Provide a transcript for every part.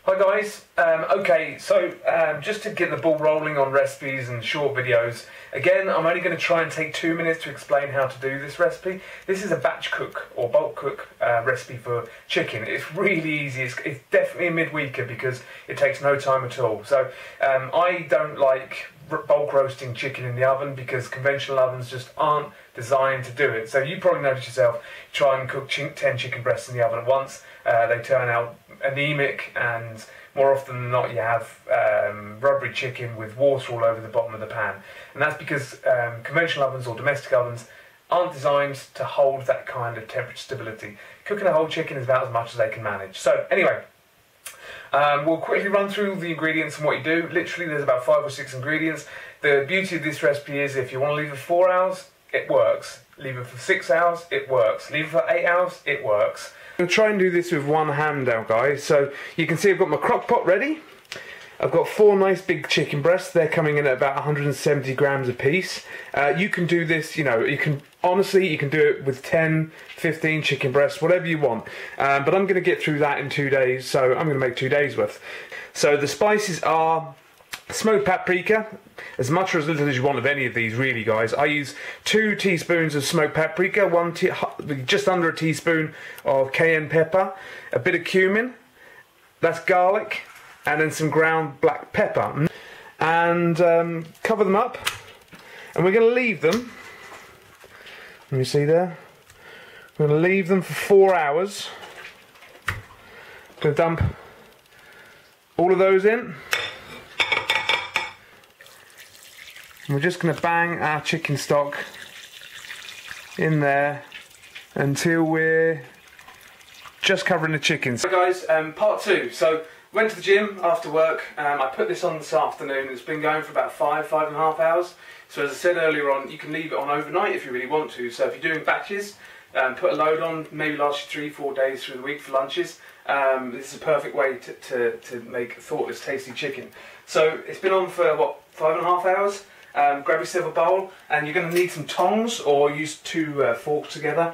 Hi guys, okay, so just to get the ball rolling on recipes and short videos, again I'm only going to try and take 2 minutes to explain how to do this recipe. This is a batch cook or bulk cook recipe for chicken. It's really easy, it's definitely a mid-weeker because it takes no time at all. So I don't like bulk roasting chicken in the oven because conventional ovens just aren't designed to do it. So you probably notice yourself, try and cook 10 chicken breasts in the oven at once, they turn out anemic, and more often than not you have rubbery chicken with water all over the bottom of the pan. And that's because conventional ovens or domestic ovens aren't designed to hold that kind of temperature stability. Cooking a whole chicken is about as much as they can manage. So anyway, we'll quickly run through the ingredients and what you do. Literally there's about 5 or 6 ingredients. The beauty of this recipe is if you want to leave it for 4 hours, it works. Leave it for 6 hours, it works. Leave it for 8 hours, it works. I'm going to try and do this with one hand now, guys. So you can see I've got my crock pot ready. I've got 4 nice big chicken breasts. They're coming in at about 170 grams a piece. You can do this, you know, honestly you can do it with 10, 15 chicken breasts, whatever you want. But I'm going to get through that in 2 days, so I'm going to make 2 days worth. So the spices are smoked paprika, as much or as little as you want of any of these, really, guys. I use 2 teaspoons of smoked paprika, just under a teaspoon of cayenne pepper, a bit of cumin, that's garlic, and then some ground black pepper. And cover them up, and we're going to leave them, let me see there, we're going to leave them for 4 hours. I'm going to dump all of those in. And we're just going to bang our chicken stock in there until we're just covering the chicken. So guys, part 2. So went to the gym after work. I put this on this afternoon. It's been going for about 5.5 hours. So as I said earlier on, you can leave it on overnight if you really want to. So if you're doing batches, put a load on, maybe last you 3-4 days through the week for lunches. This is a perfect way to make thoughtless tasty chicken. So it's been on for what, 5.5 hours? Grab yourself a bowl, and you're going to need some tongs or use 2 forks together,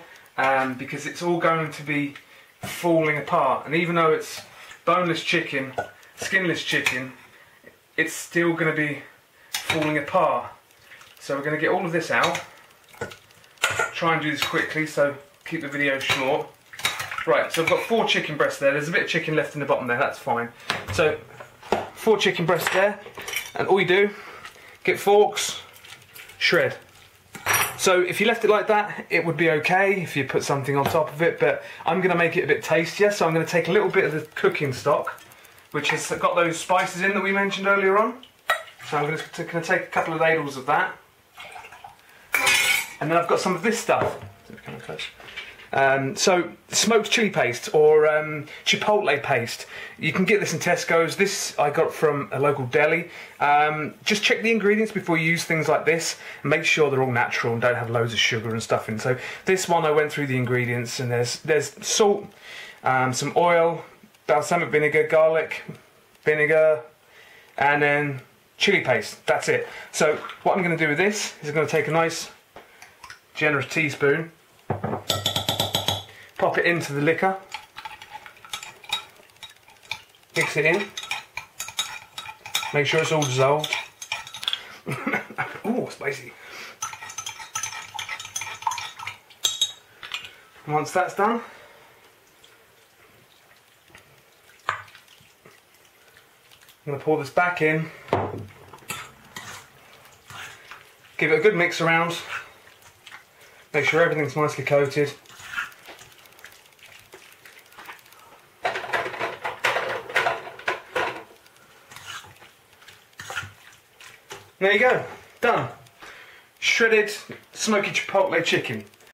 because it's all going to be falling apart. And even though it's boneless chicken, skinless chicken, it's still going to be falling apart. So we're going to get all of this out. Try and do this quickly, so keep the video short. Right, so I've got 4 chicken breasts there. There's a bit of chicken left in the bottom there, that's fine. So 4 chicken breasts there, and all you do, get forks, shred. So if you left it like that, it would be okay if you put something on top of it, but I'm going to make it a bit tastier, so I'm going to take a little bit of the cooking stock, which has got those spices in that we mentioned earlier on. So I'm going to take a couple of ladles of that. And then I've got some of this stuff. So smoked chili paste or Chipotle paste. You can get this in Tesco's. This I got from a local deli. Just check the ingredients before you use things like this, and make sure they're all natural and don't have loads of sugar and stuff in. So this one I went through the ingredients, and there's salt, some oil, balsamic vinegar, garlic, vinegar, and then chili paste. That's it. So what I'm going to do with this is I'm going to take a nice generous teaspoon, pop it into the liquor, mix it in, make sure it's all dissolved. Ooh, spicy. And once that's done, I'm going to pour this back in, give it a good mix around, make sure everything's nicely coated. There you go, done. Shredded smoky chipotle chicken.